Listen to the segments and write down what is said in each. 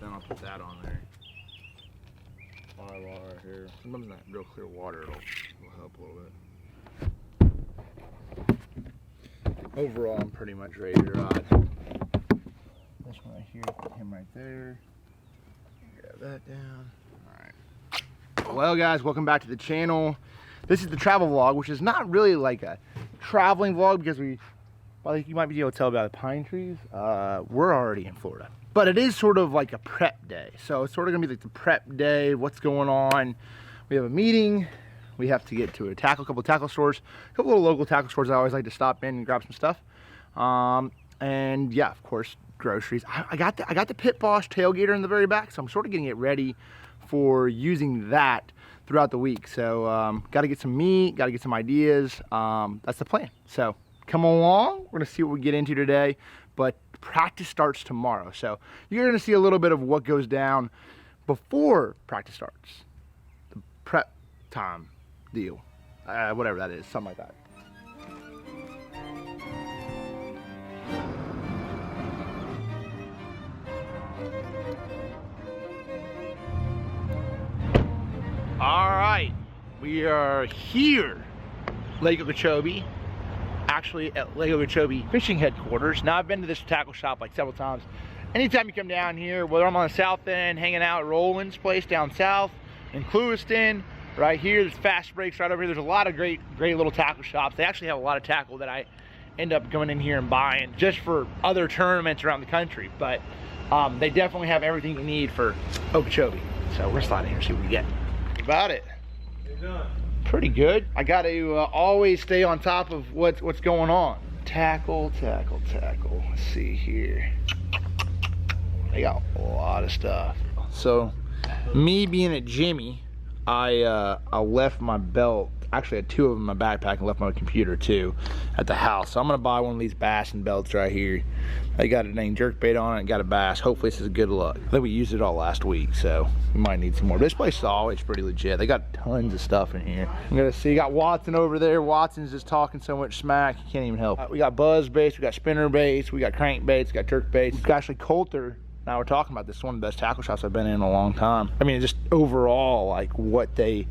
then I'll put that on there. Water right here. Sometimes that real clear water will help a little bit. Overall, I'm pretty much ready to ride. This one right here, put him right there. Grab that down. Alright. Well guys, welcome back to the channel. This is the travel vlog, which is not really like a traveling vlog because you might be able to tell by the pine trees. We're already in Florida. But it is sort of like a prep day. So it's sort of gonna be like the prep day, what's going on. We have a meeting. We have to get to a couple of tackle stores, a couple little local tackle stores I always like to stop in and grab some stuff. And yeah, of course, groceries. I got the Pit Boss tailgater in the very back, so I'm sort of getting it ready for using that throughout the week. So got to get some meat, got to get some ideas. That's the plan. So come along. We're gonna see what we get into today, but practice starts tomorrow. So you're gonna see a little bit of what goes down before practice starts. The prep time deal, whatever that is, something like that. All right, we are here, Lake Okeechobee. Actually at Lake Okeechobee fishing headquarters. Now I've been to this tackle shop like several times. Anytime you come down here, whether I'm on the south end, hanging out at Roland's place down south, in Clewiston, right here, there's Fast Breaks right over here. There's a lot of great little tackle shops. They actually have a lot of tackle that I end up going in here and buying just for other tournaments around the country. But they definitely have everything you need for Okeechobee. So we're sliding here and see what we get. About it. How you doing? Pretty good. I got to always stay on top of what's going on. Tackle. Let's see here. They got a lot of stuff. So, me being a Jimmy, I left my belt. Actually, I had two of them in my backpack and left my computer too at the house. So I'm gonna buy one of these bassin belts right here. They got a dang jerkbait on it and got a bass. Hopefully this is a good luck. I think we used it all last week, so we might need some more. But this place is always pretty legit. They got tons of stuff in here. I'm gonna see, you got Watson over there. Watson's just talking so much smack, you can't even help. We got buzz baits, we got spinner baits, we got crank baits, we got jerk baits. We've got actually Coulter. Now we're talking about this is one of the best tackle shops I've been in a long time. I mean, just overall, like what they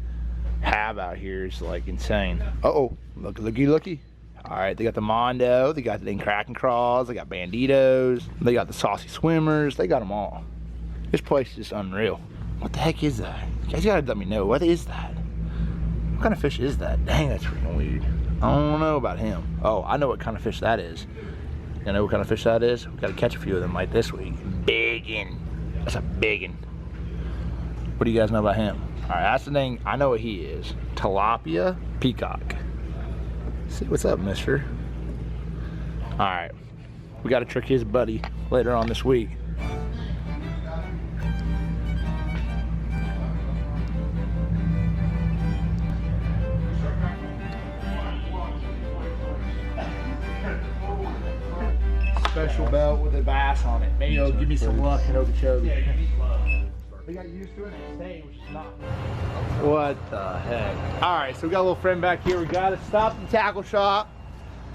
have out here is like insane. Uh-oh, looky. All right, they got the Mondo, they got the Kraken Craws, they got Banditos, they got the Saucy Swimmers, they got them all. This place is just unreal. What the heck is that? You guys gotta let me know, what is that? What kind of fish is that? Dang, that's freaking weird. I don't know about him. Oh, I know what kind of fish that is. You know what kind of fish that is? We gotta catch a few of them like this week. Biggin. That's a biggin. What do you guys know about him? All right, that's the thing. I know what he is. Tilapia, peacock. See what's up, mister. All right, we got to trick his buddy later on this week. Special belt with a bass on it. Maybe it'll give me some luck in Okeechobee. They got used to it and stayed, which is not. What the heck? All right, so we got a little friend back here. We got to stop at the tackle shop.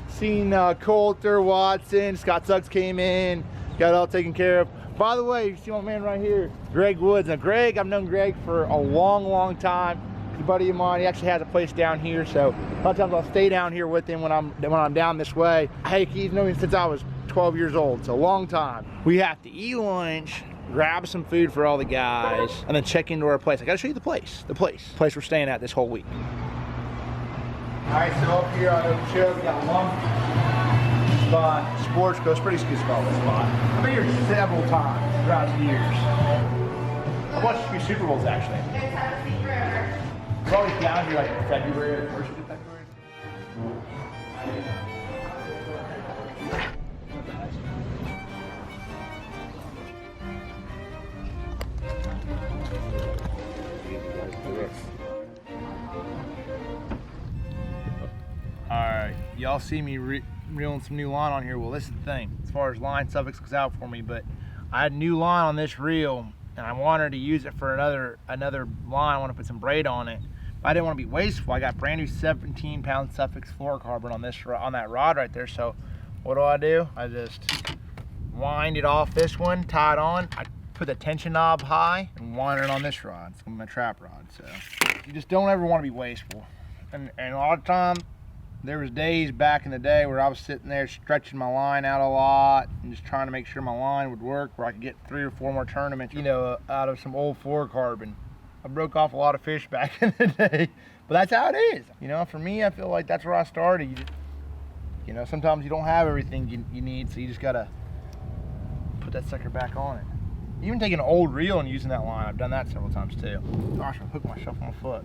Seen Coulter, Watson, Scott Suggs came in, got it all taken care of. By the way, you see my man right here, Greg Woods. Now Greg, I've known Greg for a long time. He's a buddy of mine. He actually has a place down here, so a lot of times I'll stay down here with him when I'm down this way. Hey, he's known me since I was 12 years old. It's a long time. We have to eat lunch, grab some food for all the guys, and then check into our place. I gotta show you the place we're staying at this whole week. All right, so up here on Okeechobee, we got a long spot, sports coast, pretty good spot, this spot. I've been here several times throughout the years. I watched a few Super Bowls actually. Probably down here like in February, the first week of February. Alright, y'all see me reeling some new line on here. Well, this is the thing. As far as line suffix goes out for me, but I had new line on this reel and I wanted to use it for another line. I want to put some braid on it. But I didn't want to be wasteful. I got brand new 17-pound suffix fluorocarbon on that rod right there. So what do? I just wind it off this one, tie it on. I put the tension knob high and wandering on this rod. It's my trap rod, so. You just don't ever want to be wasteful. And a lot of time, there was days back in the day where I was sitting there stretching my line out a lot and just trying to make sure my line would work where I could get 3 or 4 more tournaments, you know, out of some old fluorocarbon. I broke off a lot of fish back in the day, but that's how it is. You know, for me, I feel like that's where I started. You know, sometimes you don't have everything you need, so you just gotta put that sucker back on it. Even taking an old reel and using that line, I've done that several times too. Gosh, I hooked myself on my foot.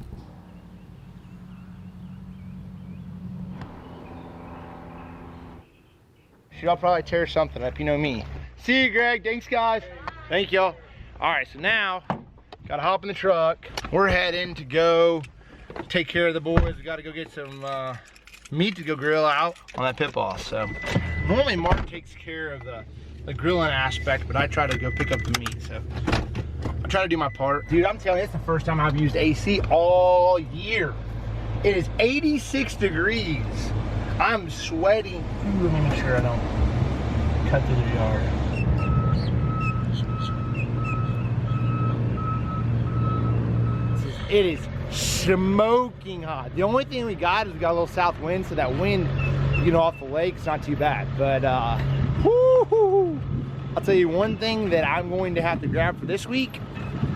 I'll probably tear something up, you know me. See you, Greg. Thanks, guys. Thank y'all. All right, so now, gotta hop in the truck. We're heading to go take care of the boys. We gotta go get some meat to go grill out on that pit boss. So, normally Mark takes care of the grilling aspect, but I try to go pick up the meat, so. I try to do my part. Dude, I'm telling you, it's the first time I've used AC all year. It is 86 degrees. I'm sweating. Ooh, let me make sure I don't cut through the yard. It is smoking hot. The only thing we got is we got a little south wind, so that wind, you know, off the lake, it's not too bad. But woo-hoo-hoo. I'll tell you one thing that I'm going to have to grab for this week,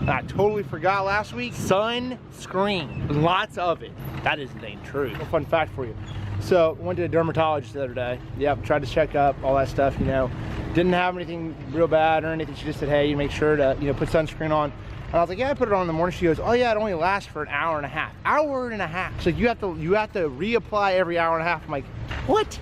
and I totally forgot last week, sunscreen. Lots of it. That is the dang truth. A fun fact for you. So, went to a dermatologist the other day. Yep, tried to check up, all that stuff, you know. Didn't have anything real bad or anything. She just said, hey, you make sure to, you know, put sunscreen on. And I was like, yeah, I put it on in the morning. She goes, oh yeah, it only lasts for an hour and a half. Hour and a half. So you have to reapply every hour and a half. I'm like, what?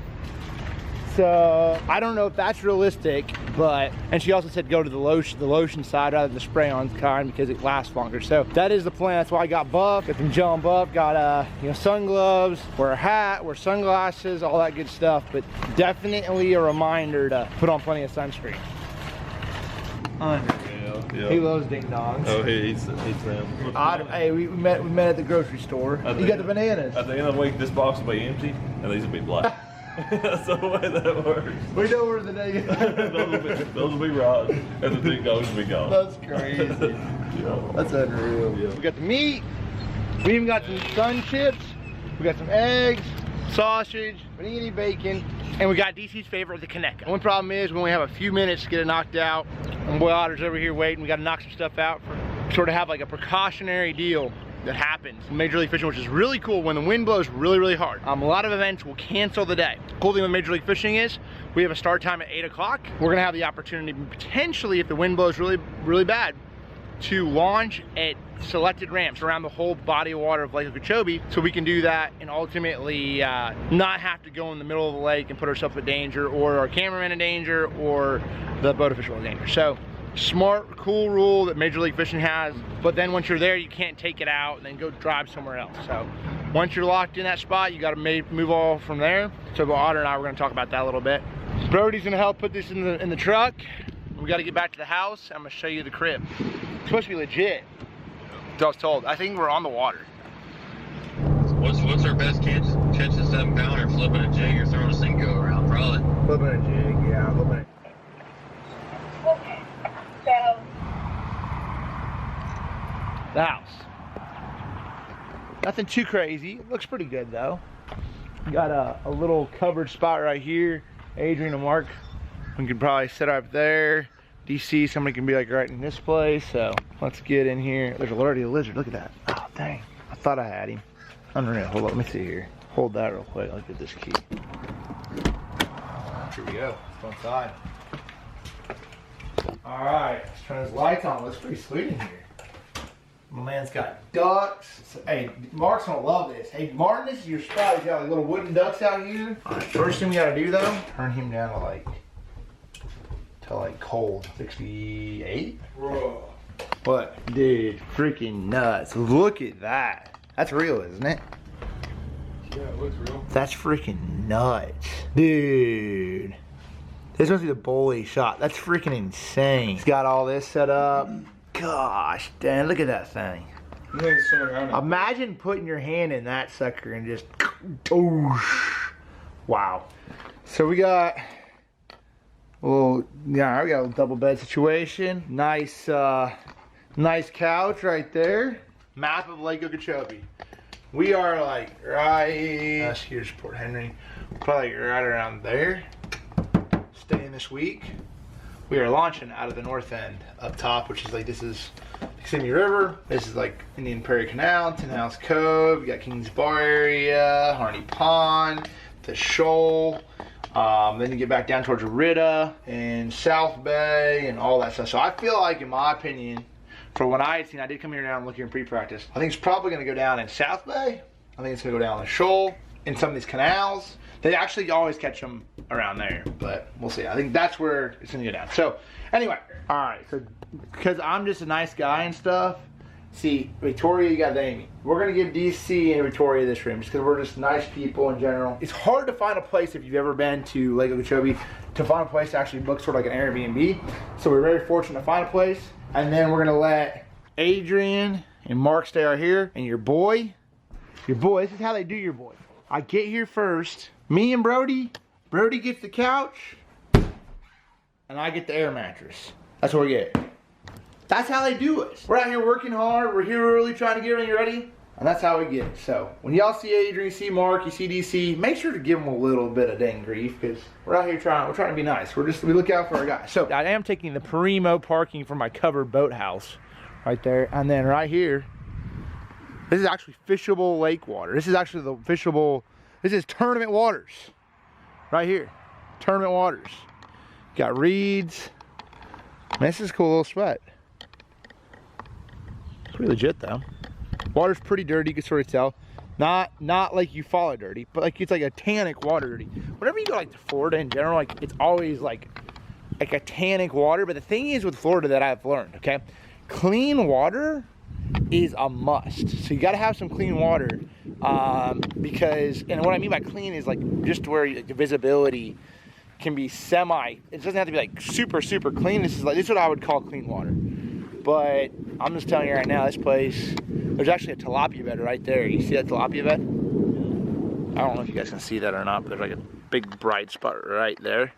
So I don't know if that's realistic, but, and she also said go to the lotion side rather than the spray-on kind because it lasts longer. So that is the plan. That's why I got buff, got them gelling buff, got you know, sun gloves, wear a hat, wear sunglasses, all that good stuff. But definitely a reminder to put on plenty of sunscreen. Yeah. He loves ding dongs. Oh, he eats them. Hey, we met at the grocery store. You got the bananas. At the end of the week, this box will be empty, and these will be black. That's the way that works. We know where the negative. those will be rods, and the ding dongs will be gone. That's crazy. Yeah. That's unreal. Yeah. We got the meat. We even got some sun chips. We got some eggs, sausage, panini bacon, and we got DC's favorite, the Kaneka. One problem is we only have a few minutes to get it knocked out. And boy Otter's over here waiting. We got to knock some stuff out for sort of have like a precautionary deal that happens in Major League Fishing, which is really cool when the wind blows really, really hard. A lot of events will cancel the day. Cool thing with Major League Fishing is we have a start time at 8 o'clock. We're gonna have the opportunity, potentially, if the wind blows really, really bad, to launch at selected ramps around the whole body of water of Lake Okeechobee, so we can do that and ultimately not have to go in the middle of the lake and put ourselves in danger, or our cameraman in danger, or the boat official in danger. So, smart, cool rule that Major League Fishing has, but then once you're there, you can't take it out and then go drive somewhere else. So once you're locked in that spot, you got to move all from there. So Otter and I, we're going to talk about that a little bit. Brody's going to help put this in the truck. We got to get back to the house. I'm going to show you the crib. It's supposed to be legit. I was told. I think we're on the water. What's our best chances? 7-pounder, flipping a jig or throwing a single around? Probably Flipping a jig, yeah, flipping it. So, The house. Nothing too crazy. It looks pretty good though. Got a little covered spot right here. Adrian and Mark, we can probably set up there. DC, somebody can be like right in this place. So let's get in here. There's already a lizard. Look at that. Oh dang! I thought I had him. Unreal. Hold on. Let me see here. Hold that real quick. Look at this key. Here we go. Let's go inside. All right. Let's turn his lights on. Looks pretty sweet in here. My man's got ducks. So, hey, Mark's gonna love this. Hey, Martin, this is your spot. You got like little wooden ducks out here. All right, first thing we gotta do though, turn him down to like cold 68. Bro. But dude, freaking nuts! Look at that. That's real, isn't it? Yeah, it looks real. That's freaking nuts, dude. This must be the bully shot. That's freaking insane. He's got all this set up. Gosh, dang, look at that thing. Imagine putting your hand in that sucker and just, oh, wow. So we got Well, yeah, we got a little double bed situation. Nice, nice couch right there. Map of Lake Okeechobee. We are like right, here's Port Henry, probably right around there. Staying this week. We are launching out of the north end up top, which is like, this is Kissimmee River. This is like Indian Prairie Canal, Tin House Cove. You got Kings Bar area, Harney Pond, the Shoal. Then you get back down towards Rita and South Bay and all that stuff. So I feel like, in my opinion, for what I had seen, I did come here now and look here in pre-practice. I think it's probably going to go down in South Bay. I think it's going to go down the Shoal in some of these canals. They actually always catch them around there, but we'll see. I think that's where it's going to go down. So anyway, all right. So because I'm just a nice guy and stuff. See, Victoria, you got Amy. We're going to give DC and Victoria this room just because we're just nice people in general. It's hard to find a place, if you've ever been to Lake Okeechobee, to find a place to actually book sort of like an Airbnb. So we're very fortunate to find a place. And then we're going to let Adrian and Mark stay out here. And your boy, this is how they do your boy. I get here first. Me and Brody gets the couch. And I get the air mattress. That's what we get. That's how they do it. We're out here working hard. We're here early trying to get everything ready. And that's how we get it. So when y'all see Adrian, you see Mark, you see DC, make sure to give them a little bit of dang grief, because we're out here trying to be nice. We look out for our guys. So I am taking the primo parking for my covered boathouse right there. And then right here, this is actually fishable lake water. This is actually the fishable, this is tournament waters. Right here, tournament waters. Got reeds. Man, this is a cool little spot. Pretty legit though. Water's pretty dirty, you can sort of tell. Not like you follow dirty, but like it's like a tannic water dirty. Whenever you go like to Florida in general, like it's always like a tannic water. But the thing is with Florida that I've learned, okay, clean water is a must. So you got to have some clean water, because, and what I mean by clean is like just where like, the visibility can be semi. It doesn't have to be like super clean. This is what I would call clean water. But I'm just telling you right now, this place, there's actually a tilapia bed right there. You see that tilapia bed? I don't know if you guys can see that or not, but there's like a big bright spot right there.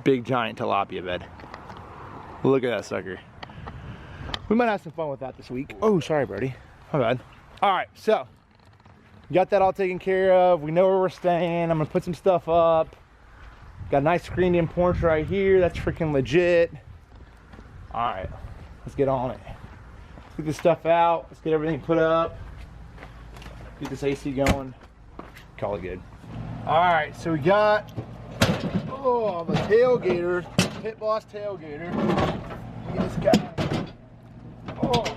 Big giant tilapia bed. Look at that sucker. We might have some fun with that this week. Oh, sorry, Brody. My bad. All right, so we got that all taken care of. We know where we're staying. I'm gonna put some stuff up. Got a nice screened in porch right here. That's freaking legit. All right. Let's get on it. Let's get this stuff out. Let's get everything put up. Get this AC going. Call it good. All right, so we got, the tailgater, Pit Boss tailgater. Look at this guy. Oh,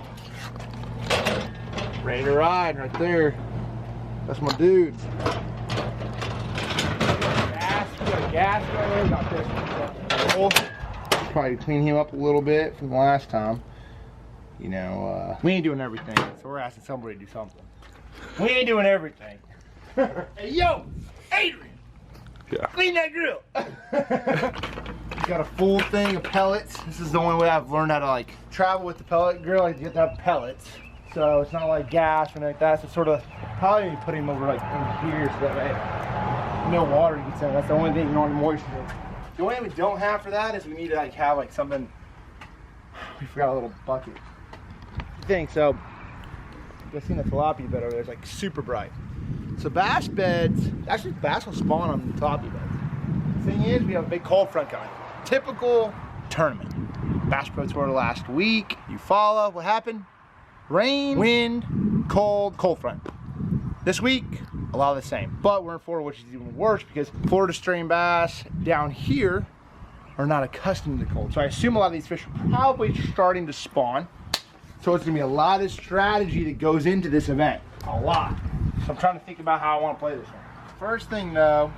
ready to ride right there. That's my dude. Gas going. Got this. Probably clean him up a little bit from the last time. You know, we ain't doing everything, so we're asking somebody to do something. We ain't doing everything. Hey, yo, Adrian, yeah. Clean that grill. Got a full thing of pellets. This is the only way I've learned how to like travel with the pellet grill. I get to have pellets, so it's not like gas or anything like that. So sort of probably put him over like in here so that way no water gets in. That's the only thing, no moisture. The only thing we don't have for that is we need to like have like something. We forgot a little bucket. So you guys seen the tilapia bed over there? It's like super bright. So bass beds, actually bass will spawn on the tilapia beds. The thing is, we have a big cold front coming. Typical tournament. Bass Pro Tour last week. You follow. What happened? Rain, wind, cold front. This week, a lot of the same. But we're in Florida, which is even worse because Florida stream bass down here are not accustomed to the cold. So I assume a lot of these fish are probably starting to spawn. So it's gonna be a lot of strategy that goes into this event. A lot. So I'm trying to think about how I want to play this one. First thing though,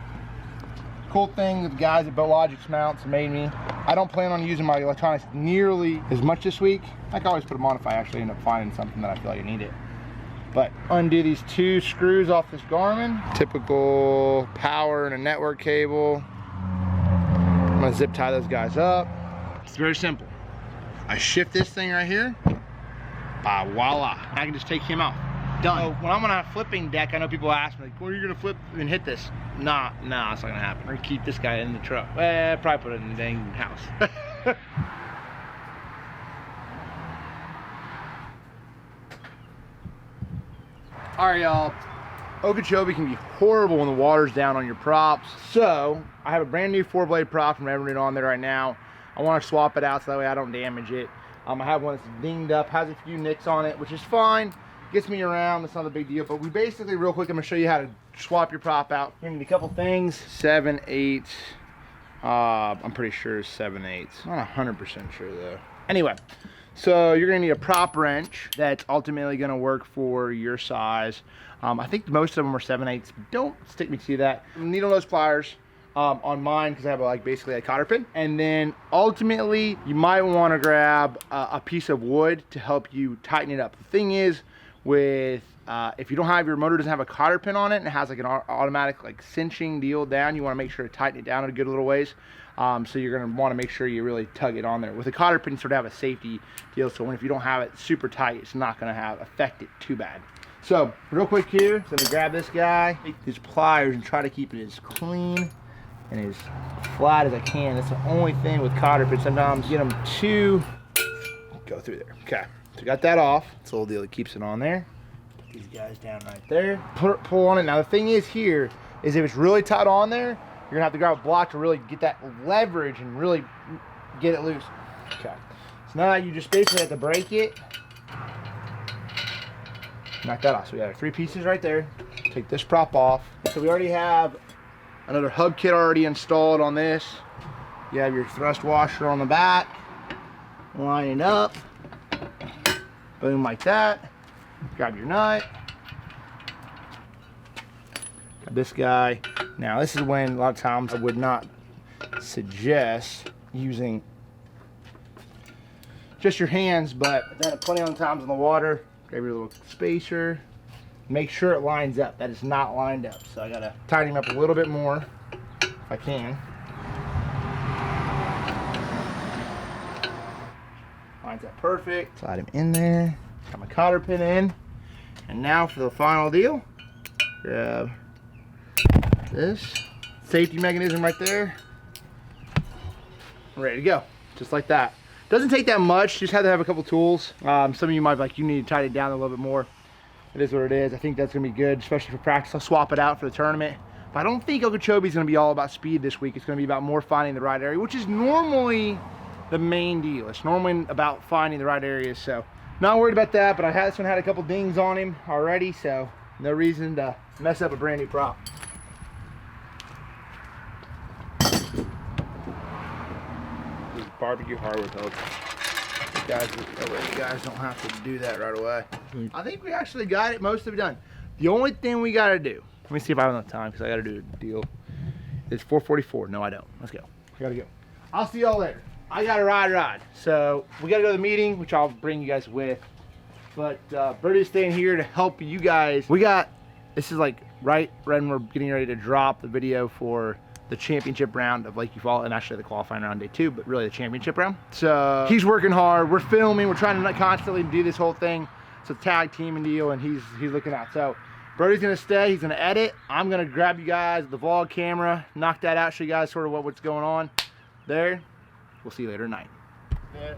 cool thing with the guys at BoatLogix Mounts made me, I don't plan on using my electronics nearly as much this week. I can always put them on if I actually end up finding something that I feel like I need it. But undo these 2 screws off this Garmin. Typical power and a network cable. I'm gonna zip tie those guys up. It's very simple. I shift this thing right here. Voila, I can just take him out. done. So when I'm on a flipping deck, I know people ask me, like, when are you gonna flip and hit this? Nah, it's not gonna happen. We're gonna keep this guy in the truck. Well, probably put it in the dang house. All right, y'all. Okeechobee can be horrible when the water's down on your props. So I have a brand new 4-blade prop from Everett on there right now. I want to swap it out so that way I don't damage it. I have one that's dinged up, has a few nicks on it, which is fine. Gets me around, that's not a big deal. But we basically, real quick, I'm gonna show you how to swap your prop out. You're gonna need a couple things. 7/8. I'm pretty sure 7/8. Not 100% sure though. Anyway, so you're gonna need a prop wrench that's ultimately gonna work for your size. I think most of them are 7/8. Don't stick me to that. Needle nose pliers on mine because I have like basically a cotter pin. And then ultimately you might want to grab a piece of wood to help you tighten it up. The thing is with if you don't have, your motor doesn't have a cotter pin on it and it has like an automatic like cinching deal down, you want to make sure to tighten it down a good little ways. So you're going to want to make sure you really tug it on there. With a cotter pin, you sort of have a safety deal, so if you don't have it super tight, it's not going to affect it too bad. So real quick here, so I'm going to grab this guy, take these pliers and try to keep it as clean and as flat as I can. That's the only thing with cotter pins. Sometimes get them to go through there. Okay, so got that off. It's a little deal that keeps it on there. Put these guys down right there. Pull on it. Now the thing is here is if it's really tight on there, you're gonna have to grab a block to really get that leverage and really get it loose. Okay, so now you just basically have to break it. Knock that off. So we got our 3 pieces right there. Take this prop off. So we already have another hub kit already installed on this. You have your thrust washer on the back. Line it up. Boom, like that. Grab your nut. Got this guy. Now this is when a lot of times I would not suggest using just your hands, but I've done it plenty of times in the water. Grab your little spacer. Make sure it lines up. That is not lined up. So I gotta tighten him up a little bit more if I can. Lines up perfect. Slide him in there. Got my cotter pin in. And now for the final deal. Grab this safety mechanism right there. Ready to go. Just like that. Doesn't take that much, just have to have a couple tools. Some of you might be like, you need to tighten it down a little bit more. It is what it is. I think that's gonna be good, especially for practice. I'll swap it out for the tournament. But I don't think Okeechobee is gonna be all about speed this week. It's gonna be about more finding the right area, which is normally the main deal. It's normally about finding the right areas, so not worried about that, but this one had a couple dings on him already, so no reason to mess up a brand new prop. Barbecue hardware pellets. You guys don't have to do that right away. I think we actually got it most of it done. The only thing we gotta do, let me see if I have enough time because I gotta do a deal. It's 4:44. No, I don't. Let's go. I gotta go. I'll see y'all later. I gotta ride. So we gotta go to the meeting, which I'll bring you guys with. But Brody's staying here to help you guys. This is like right when we're getting ready to drop the video for the championship round of Lake Okeechobee, and actually the qualifying round day 2, but really the championship round. So he's working hard. We're filming. We're trying to constantly do this whole thing. It's a tag teaming deal, and he's looking out. So Brody's gonna stay. He's gonna edit. I'm gonna grab you guys the vlog camera, knock that out, show you guys sort of what's going on there. We'll see you later tonight. Yeah.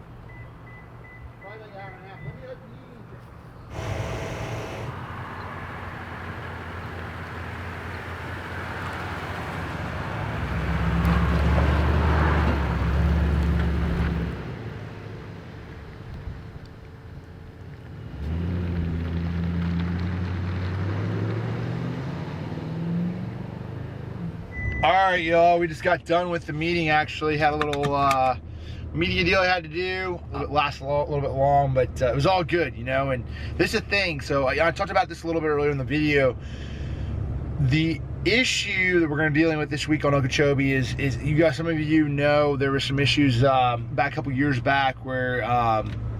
All right, y'all, we just got done with the meeting. Actually had a little media deal I had to do. It lasted a little bit long, but it was all good, you know. And this is a thing. So I talked about this a little bit earlier in the video. The issue that we're going to be dealing with this week on Okeechobee is you guys, some of you know there were some issues back a couple years back where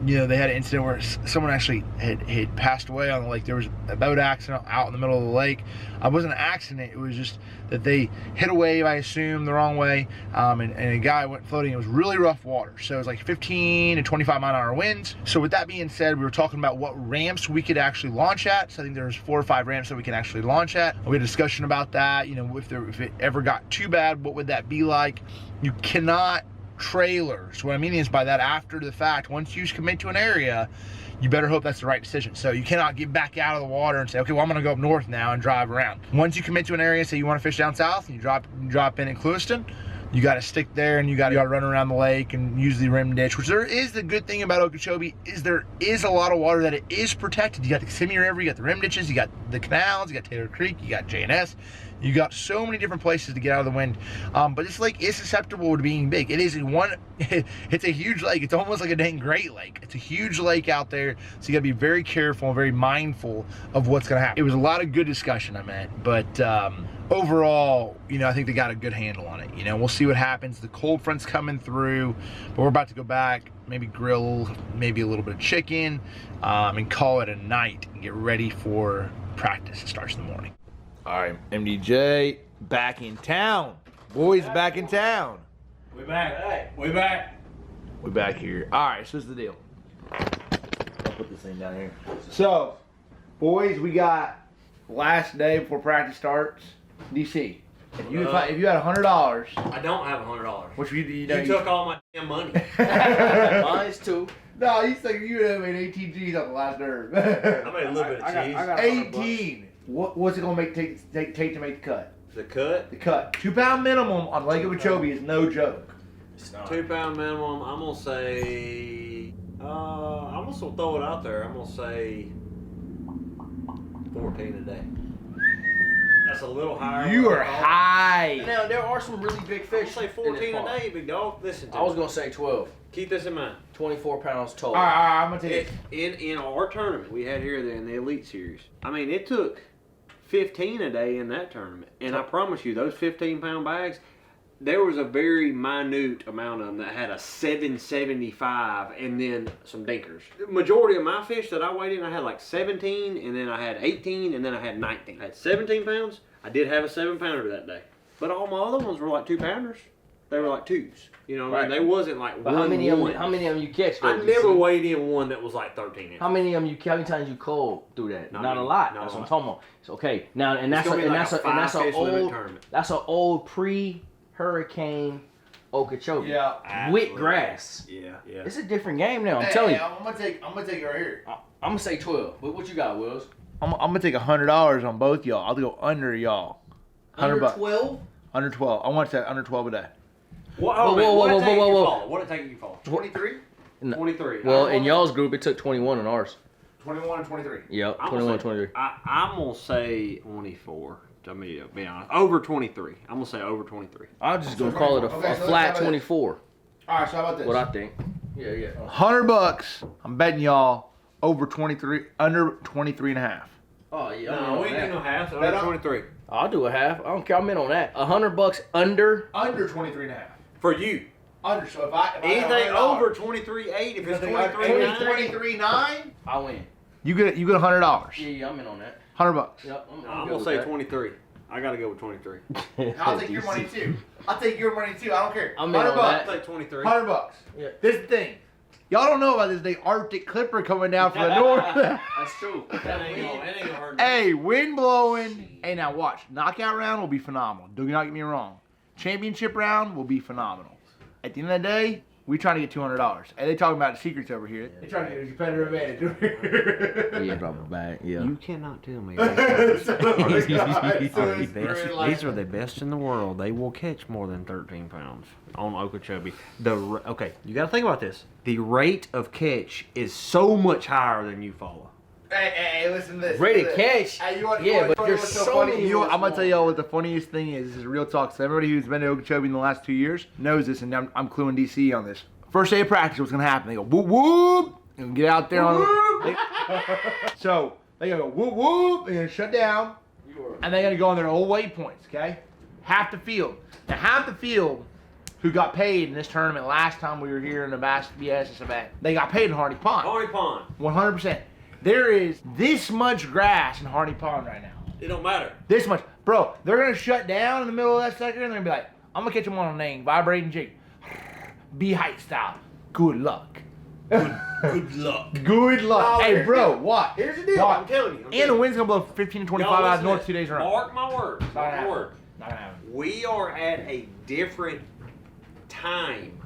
you know, they had an incident where someone actually had passed away on the lake. There was a boat accident out in the middle of the lake. It wasn't an accident. It was just that they hit a wave, I assume, the wrong way, and a guy went floating. It was really rough water. So it was like 15 to 25 mile an hour winds. So with that being said, we were talking about what ramps we could actually launch at. So I think there's 4 or 5 ramps that we can actually launch at. We had a discussion about that. You know, if it ever got too bad, what would that be like? You cannot trailer. So what I mean is by that, after the fact, once you commit to an area, you better hope that's the right decision. So you cannot get back out of the water and say, okay, well, I'm gonna go up north now and drive around. Once you commit to an area, say you wanna fish down south, and you drop in Clewiston, you gotta stick there and you gotta run around the lake and use the rim ditch, which there is the good thing about Okeechobee is there is a lot of water that it is protected. You got the Kissimmee River, you got the rim ditches, you got the canals, you got Taylor Creek, you got J&S. You got so many different places to get out of the wind, but this lake is susceptible to being big. It is it's a huge lake. It's almost like a dang Great Lake. It's a huge lake out there, so you gotta be very careful and very mindful of what's gonna happen. It was a lot of good discussion, I meant, but overall, you know, I think they got a good handle on it. You know, we'll see what happens. The cold front's coming through, but we're about to go back, maybe grill, maybe a little bit of chicken, and call it a night and get ready for practice. It starts in the morning. All right, MDJ back in town. Boys back in town. We back. We back. We back here. All right, so this is the deal. I'll put this thing down here. So, boys, we got last day before practice starts. DC, if you had $100, I don't have $100. which You took all my damn money. Mine's too. No, you said you made 18 G's off the last nerve. I made a little bit of cheese. I got 18. What's it gonna take to make the cut? The cut? The cut. 2 pound minimum on Lake Okeechobee is no joke. It's not. 2 pound minimum. I'm gonna say. I'm just gonna throw it out there. I'm gonna say 14 a day. That's a little higher. You are high. Now there are some really big I'm fish. gonna say 14 a day, big dog. Listen to I was me. gonna say 12. Keep this in mind. 24 pounds total. All right, I'm gonna take it. In our tournament we had here in the Elite Series, I mean, it took 15 a day in that tournament, and I promise you, those 15-pound bags, there was a very minute amount of them that had a 775 and then some dinkers. The majority of my fish that I weighed in, I had like 17, and then I had 18, and then I had 19. I had 17 pounds. I did have a 7-pounder that day, but all my other ones were like 2-pounders. They were like 2s. You know what I mean? They wasn't like But one. how many of them you catch? Though, I never weighed in one that was like 13 inches. How many of them how many times you called through that? Not a lot. That's what I'm talking about. It's okay. Now and that's an old pre-hurricane Okeechobee. Yeah. With grass. Yeah. It's a different game now. I'm telling you. I'm gonna take it right here. I'm gonna say 12. What you got, Wills? I'm gonna take $100 on both y'all. I'll go under y'all. Under $100. 12? Under 12. I want to say under 12 a day. Whoa. What did it take you fall? 23? 23. Well, in y'all's group, it took 21 in ours. 21 and 23. Yep, 21 and 23. I'm going to say 24. To be honest. Over 23. I'm going to say over 23. I'm just going to call it a flat 24. All right, so how about this? What I think. Yeah. $100. I'm betting y'all over 23, under 23 and a half. Oh, yeah. No, we ain't do no half. So over 23. I'll do a half. I don't care. I'm in on that. $100 under. Under 23 and a half. For you. Under. So if I anything over 23.8, if it's 23.9, I win. you get $100. Yeah, I'm in on that. $100. Yep. I'm going to say 23. I got to go with 23. I'll take your money too. I don't care. I'm in on I'll that. take 23. $100. Yeah. This is the thing. Y'all don't know about this. The Arctic Clipper coming down from the north. That's true. That ain't gonna hurt. Hey, wind blowing. Hey, now watch. Knockout round will be phenomenal. Do not get me wrong. Championship round will be phenomenal. At the end of the day, we trying to get $200. And they talking about the secrets over here. They trying to get a competitive advantage over here. Yeah, drop it back. Yeah. You cannot tell me. These These are the best in the world. They will catch more than 13 pounds on Okeechobee. Okay, you got to think about this. The rate of catch is so much higher than you follow. Hey, listen to this. Rated catch. Hey, But there's so many. I'm gonna tell y'all what the funniest thing is. This is real talk. So everybody who's been to Okeechobee in the last 2 years knows this, and I'm cluing DC on this. First day of practice, what's gonna happen? They go whoop whoop, and get out there so they go whoop whoop, and shut down, and they're gonna go on their old waypoints. Okay, half the field. Now half the field who got paid in this tournament last time we were here in the BSS event. They got paid in Hardy Pond. Hardy Pond. 100%. There is this much grass in Hardy Pond right now. It don't matter. This much. Bro, they're going to shut down in the middle of that sucker and they're going to be like, I'm going to catch them on a name, vibrating jig. Be height style. Good luck. Good luck. Good luck. No, hey, bro, what? Here's the deal. I'm telling you. And the wind's going to blow 15 to 25 out of north 2 days around. Mark my words. Mark my words. Not gonna happen. We are at a different time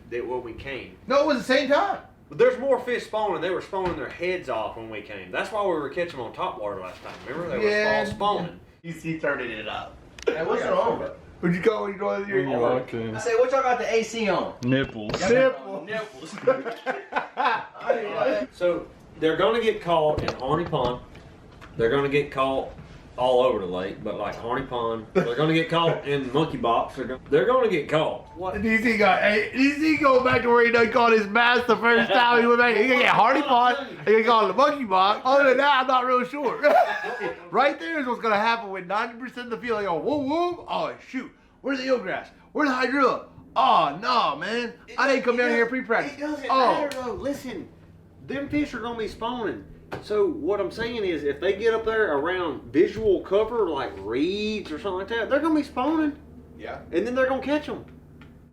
than when we came. No, it was the same time. But there's more fish spawning. They were spawning their heads off when we came. That's why we were catching them on top water last time. Remember? They were all spawning. You see, turning it up. Hey, what's wrong, bro? What'd you call your I said, what y'all got the AC on? Nipples. Nipples. So they're going to get caught in Hardy Pond. They're going to get caught all over the lake, but like Hardy Pond. They're going to get caught in Monkey Box. They're going to get caught. What? DC going back to where he done caught his bass the first time he went back. He gonna get Hardy Pond. He gonna call it the Monkey Box. Other than that, I'm not real sure. Right there is what's gonna happen with 90% of the field. Like, oh, whoa, whoa. Oh, shoot. Where's the eelgrass? Where's the hydrilla? Oh, no, man. I didn't come down here pre-practice. It doesn't matter, though. Listen, them fish are going to be spawning. So what I'm saying is, if they get up there around visual cover, like reeds or something like that, they're going to be spawning. Yeah. And then they're going to catch them.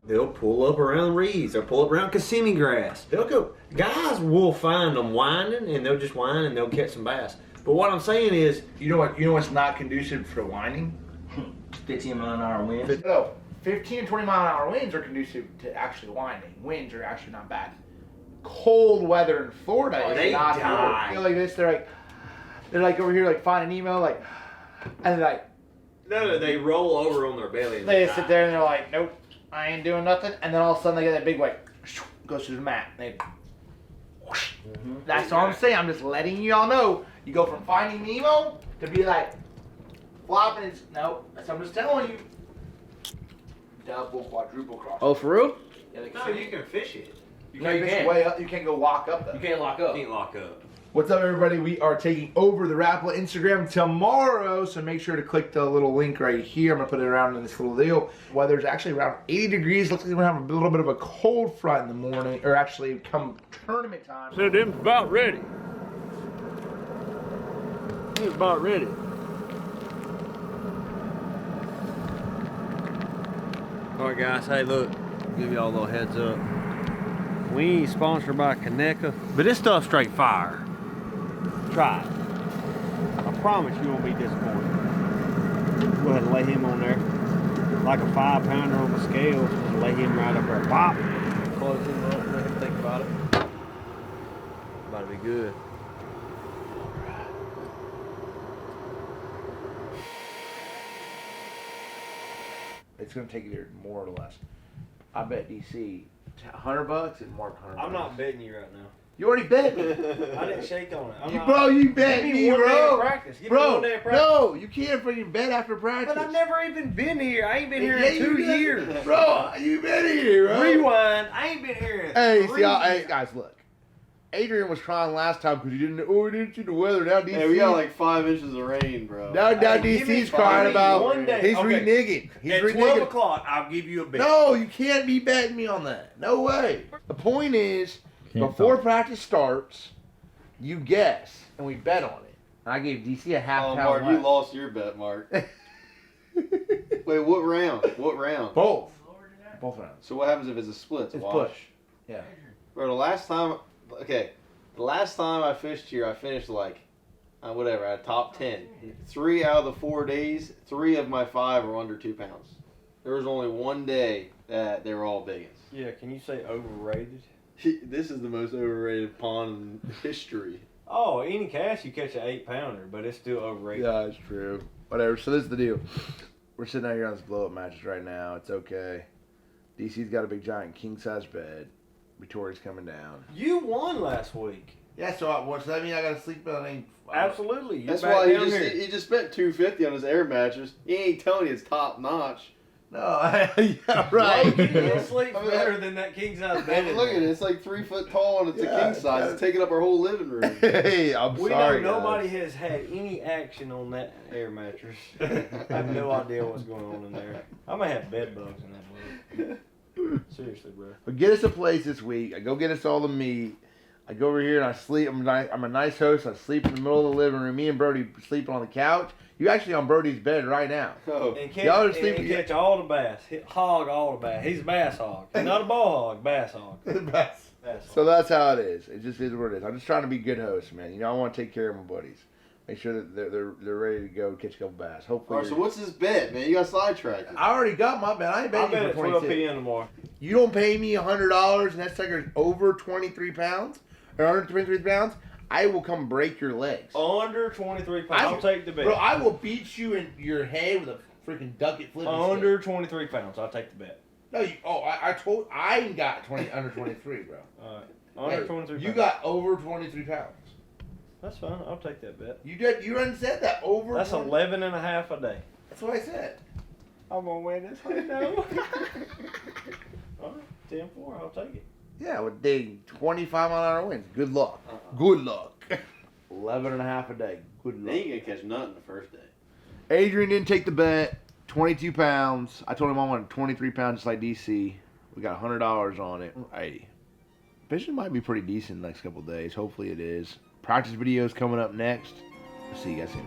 They'll pull up around reeds. They'll pull up around Kissimmee grass. They'll go. Guys will find them winding, and they'll just wind, and they'll catch some bass. But what I'm saying is, You know what's not conducive for winding? 15-mile-an-hour wind. No, 15 and 20-mile-an-hour winds are conducive to actually winding. Winds are actually not bad. Cold weather in Florida is they not die. good. Feel like this, they're like over here like Finding Nemo, like, and they're like, no, they roll over on their belly. And they sit there and they're like, nope, I ain't doing nothing. And then all of a sudden they get that big like, goes through the mat. They, That's all I'm saying. I'm just letting y'all know. You go from Finding Nemo to be like flopping. It's nope. That's I'm just telling you. Double, quadruple cross. Oh, for real? Yeah, they No, you can fish it. You can't fish way up. You can't go walk up though. You can't lock up. You can't lock up. What's up, everybody? We are taking over the Rapala Instagram tomorrow, so make sure to click the little link right here. I'm gonna put it around in this little deal. Weather's actually around 80 degrees. Looks like we're gonna have a little bit of a cold front in the morning, or actually come tournament time. So them's about ready. Them's about ready. All right, guys. Hey, look. Give y'all a little heads up. We ain't sponsored by Kaneka, but this stuff's straight fire. Try it. I promise you won't be disappointed. Go ahead and lay him on there. Like a 5-pounder on the scale. Just lay him right up there. Pop. Close him up. Let him think about it. About to be good. It's gonna take you there more or less. I bet DC $100 and Mark $100. I'm not betting you right now. You already bet me. I didn't shake on it. Bro, you bet Give me, one day bro. of practice. Give me Bro, one day of practice. no, you can't freaking bet after practice. But I've never even been here. I ain't been here Yeah, in 2 you did. years. Bro, you been here, bro. Rewind. I ain't been here in Hey, 3 see, hey, years. guys, look. Adrian was trying last time because he didn't. Oh, we didn't see the weather. Now DC. Hey, we got like 5 inches of rain, bro. Now Hey, give me DC's crying about. one day. He's Okay. reneging. He's At 12 reneging. o'clock, I'll give you a bet. No, you can't be betting me on that. No way. The point is, before practice starts, you guess, and we bet on it. And I gave DC a half Oh, pound. Mark, you less. lost your bet, Mark. Wait, what round? What round? Both. Both rounds. So what happens if it's a split? It's Wash? push. Yeah. Bro, the last time I fished here, I finished like, whatever, I had top 10. 3 out of the 4 days, 3 of my 5 were under 2 pounds. There was only one day that they were all big ones. Yeah, can you say overrated? This is the most overrated pond in history. Oh, any cast you catch an 8-pounder, but it's still overrated. Yeah, it's true. Whatever. So this is the deal. We're sitting out here on this blow-up mattress right now. It's okay. DC's got a big giant king-size bed. Victoria's coming down. You won last week. Yeah, so does that mean I gotta sleep on a... Absolutely. You're That's back why down here. he just spent $250 on his air mattress. He ain't telling you it's top notch. No, yeah, Bro, right. you sleep I mean, better than that king size I bed. mean, look at it. It's like 3 foot tall and it's Yeah, a king size. It's taking up our whole living room. Hey, I'm We sorry, know nobody guys. has had any action on that air mattress. I have no idea what's going on in there. I may have bed bugs in that book. Seriously, bro. But get us a place this week. I go get us all the meat. I go over here and I sleep. I'm a nice host. I sleep in the middle of the living room. Me and Brody sleeping on the couch. You actually on Brody's bed right now. Oh. And catch, Y'all are and sleeping. catch all the bass. Hog all the bass. He's a bass hog. He's not a ball hog, bass hog. Bass. Bass hog. So that's how it is. It just is what it is. I'm just trying to be a good host, man. You know, I want to take care of my buddies. Make sure that they're ready to go catch a couple bass. Hopefully. All right, so what's this bet, man? You got sidetracked. I already got my bet. I ain't I'll betting bet you at for 12 22. p.m. tomorrow. You don't pay me $100 and that sucker's over 23 pounds or 123 pounds. I will come break your legs. Under 23 pounds. I'll take the bet. Bro, I will beat you in your head with a freaking ducket flipping Under stick. 23 pounds. I'll take the bet. No, I ain't got 20 under 23, bro. All right. Under Hey, 23 pounds. you got over 23 pounds. That's fine. I'll take that bet. You done said that over. That's 20? 11 and a half a day. That's what I said. I'm going to win this one, though. All right. 10-4. I'll take it. Yeah, with dang 25-mile-an-hour winds. Good luck. Good luck. 11 and a half a day. Good They luck. ain't gonna catch nothing the first day. Adrian didn't take the bet. 22 pounds. I told him I wanted 23 pounds just like DC. We got $100 on it. Hey, fishing might be pretty decent the next couple of days. Hopefully it is. Practice videos coming up next. We'll see you guys soon.